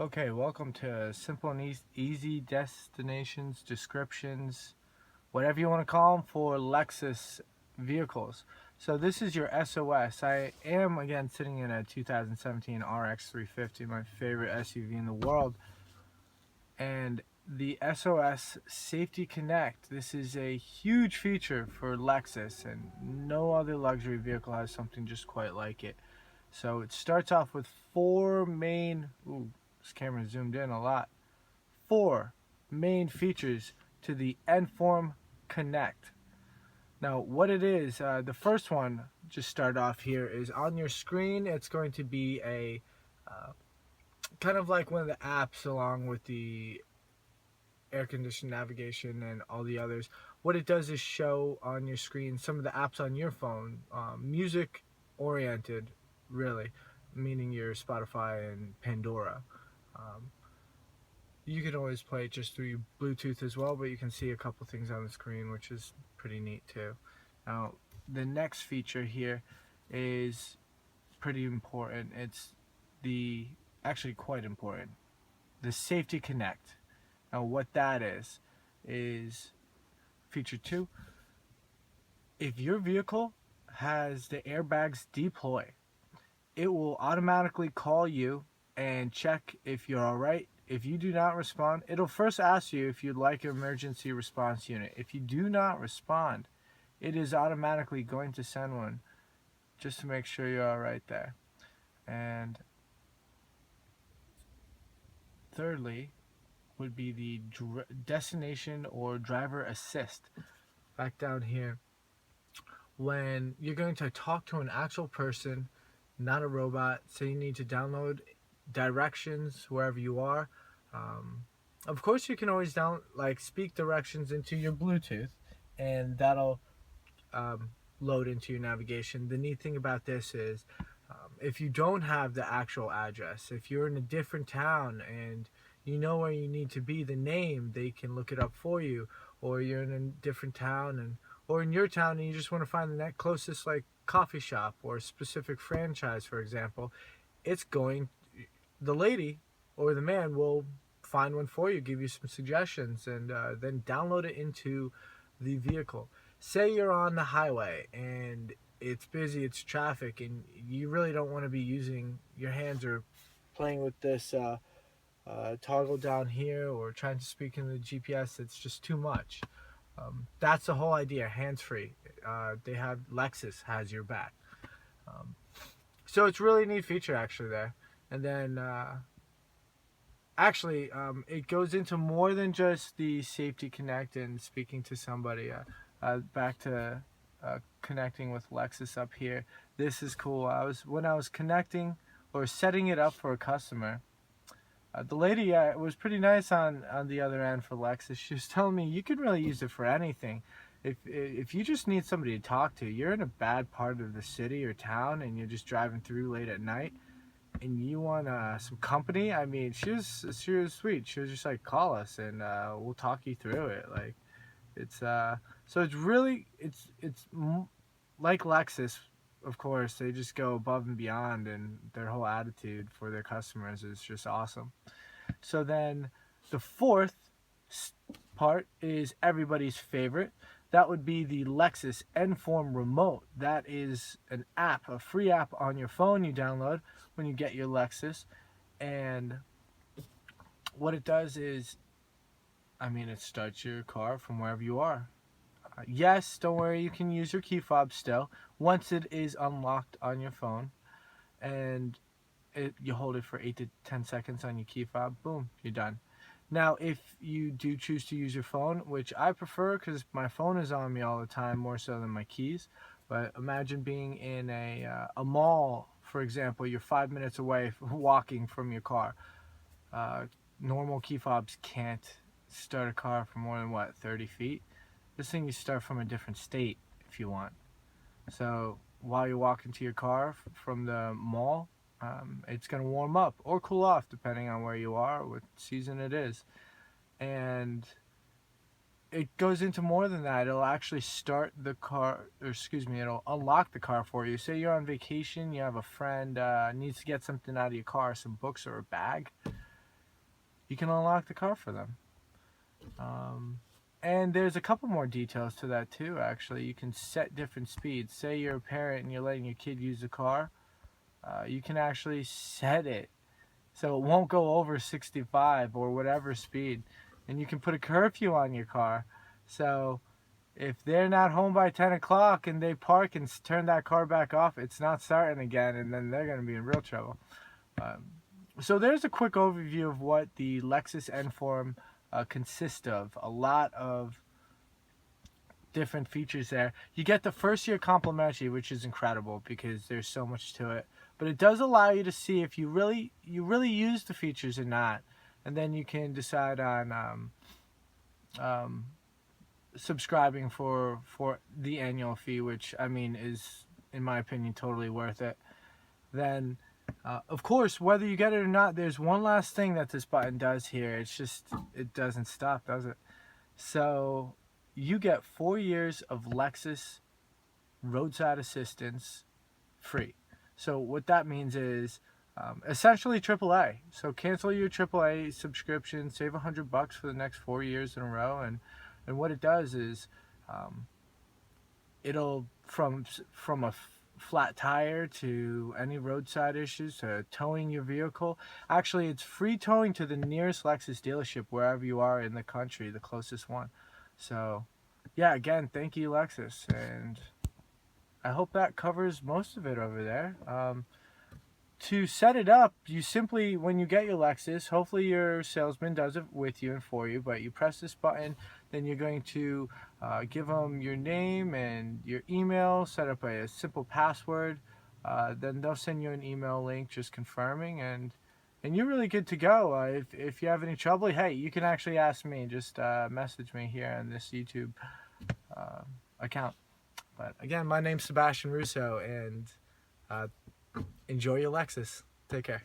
Okay, welcome to Simple and Easy Destinations, Descriptions, whatever you want to call them for Lexus vehicles. So this is your SOS. I am again sitting in a 2017 RX 350, my favorite SUV in the world, and the SOS Safety Connect. This is a huge feature for Lexus, and no other luxury vehicle has something just quite like it. So it starts off with four main. Ooh, this camera zoomed in a lot. Four main features to the Enform Connect. Now, what it is, the first one, just start off here, is on your screen. It's going to be a uh, kind of like one of the apps along with the air conditioned navigation and all the others. What it does is show on your screen some of the apps on your phone, music oriented, really, meaning your Spotify and Pandora. Um, you can always play it just through Bluetooth as well, but you can see a couple things on the screen, which is pretty neat too. Now, the next feature here is pretty important. It's the actually quite important. The Safety Connect. Now, what that is feature two. If your vehicle has the airbags deploy, it will automatically call you and check if you're all right. If you do not respond, it'll first ask you if you'd like an emergency response unit. If you do not respond, it is automatically going to send one just to make sure you're all right there. And thirdly, would be the destination or driver assist. Back down here, when you're going to talk to an actual person, not a robot, say you need to download directions wherever you are. Um, of course, you can always speak directions into your Bluetooth, and that'll um, load into your navigation. The neat thing about this is, if you don't have the actual address, if you're in a different town and you know where you need to be, the name, they can look it up for you. Or you're in a different town or in your town and you just want to find the next closest like coffee shop or specific franchise, for example, it's going the lady or the man will find one for you, give you some suggestions, and then download it into the vehicle. Say you're on the highway and it's busy, it's traffic, and you really don't want to be using your hands or playing with this toggle down here or trying to speak in the GPS. It's just too much. That's the whole idea, hands free. They have Lexus has your back. Um, so it's really a neat feature actually there. And then it goes into more than just the safety connect and speaking to somebody. Back to connecting with Lexus up here. This is cool. When I was connecting or setting it up for a customer. The lady was pretty nice on the other end for Lexus. She was telling me you can really use it for anything. If you just need somebody to talk to, you're in a bad part of the city or town, and you're just driving through late at night and you want some company. I mean, she was sweet. She was just like, call us and we'll talk you through it. Like it's so it's really like Lexus. Of course, they just go above and beyond, and their whole attitude for their customers is just awesome. So then, the fourth part is everybody's favorite. That would be the Lexus Enform Remote. That is an app, a free app on your phone you download when you get your Lexus. And what it does is, it starts your car from wherever you are. Yes, don't worry, you can use your key fob still once it is unlocked on your phone. And you hold it for 8 to 10 seconds on your key fob. Boom, you're done. Now, if you do choose to use your phone, which I prefer because my phone is on me all the time more so than my keys, but imagine being in a mall, for example, you're 5 minutes away walking from your car. Uh, Normal key fobs can't start a car for more than 30 feet. This thing you start from a different state if you want. So while you're walking to your car from the mall, it's going to warm up or cool off depending on where you are, what season it is. And it goes into more than that. It'll actually start the car, or excuse me, it'll unlock the car for you. Say you're on vacation, you have a friend needs to get something out of your car, some books or a bag. you can unlock the car for them. And there's a couple more details to that too, actually. You can set different speeds. Say you're a parent and you're letting your kid use the car, you can actually set it so it won't go over 65 or whatever speed. And you can put a curfew on your car. So if they're not home by 10 o'clock and they park and turn that car back off, it's not starting again, and then they're going to be in real trouble. So there's a quick overview of what the Lexus Enform consists of. A lot of different features there. You get the first year complimentary, which is incredible because there's so much to it. But it does allow you to see if you really use the features or not, and then you can decide on subscribing for the annual fee, which I mean is, in my opinion, totally worth it. Then of course, whether you get it or not, there's one last thing that this button does here. It's just, it doesn't stop, does it? So you get 4 years of Lexus roadside assistance free. So what that means is essentially AAA. So cancel your AAA subscription, save $100 for the next 4 years in a row, and what it does is it'll from a flat tire to any roadside issues to towing your vehicle. Actually, it's free towing to the nearest Lexus dealership wherever you are in the country, the closest one. So yeah, again, thank you, Lexus, and I hope that covers most of it over there. To set it up, you simply, when you get your Lexus, hopefully your salesman does it with you and for you, but you press this button, then you're going to give them your name and your email, set up a simple password, then they'll send you an email link just confirming, and you're really good to go. If you have any trouble, hey, you can actually ask me. Just message me here on this YouTube account. But again, my name's Sebastian Russo, and enjoy your Lexus. Take care.